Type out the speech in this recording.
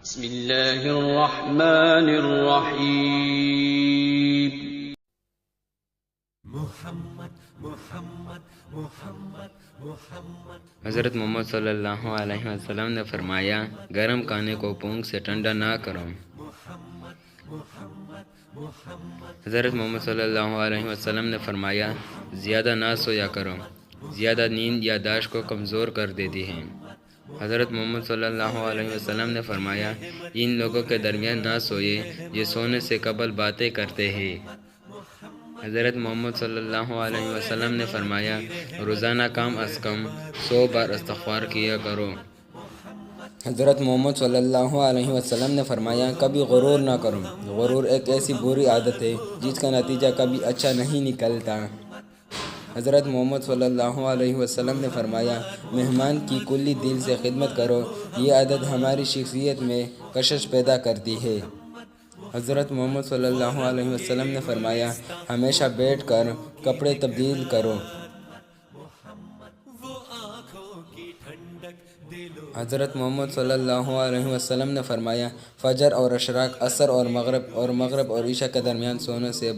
بسم اللہ الرحمن الرحیم۔ حضرت محمد صلی اللہ علیہ وسلم نے فرمایا، گرم کھانے کو پونک سے ٹھنڈا نہ کرو۔ حضرت محمد صلی اللہ علیہ وسلم نے فرمایا، زیادہ نہ سویا کرو، زیادہ نیند یادداشت کو کمزور کر دیتی ہے۔ حضرت محمد صلی اللہ علیہ وسلم نے فرمایا، ان لوگوں کے درمیان نہ سوئے یہ سونے سے قبل باتیں کرتے ہیں۔ حضرت محمد صلی اللہ علیہ وسلم نے فرمایا، روزانہ کم از کم 100 بار استغفار کیا کرو۔ حضرت محمد صلی اللہ علیہ وسلم نے فرمایا، کبھی غرور نہ کرو۔ غرور ایک ایسی بری عادت ہے جس کا نتیجہ کبھی اچھا نہیں نکلتا۔ حضرت محمد صلی اللہ علیہ وسلم نے فرمایا، مہمان کی کلی دل سے خدمت کرو، یہ عادت ہماری شخصیت میں کشش پیدا کرتی ہے۔ حضرت محمد صلی اللہ علیہ وسلم نے فرمایا، ہمیشہ بیٹھ کر کپڑے تبدیل کرو۔ حضرت محمد صلی اللہ علیہ وسلم نے فرمایا، فجر اور اشراق، عصر اور مغرب اور عشاء کے درمیان سونے سے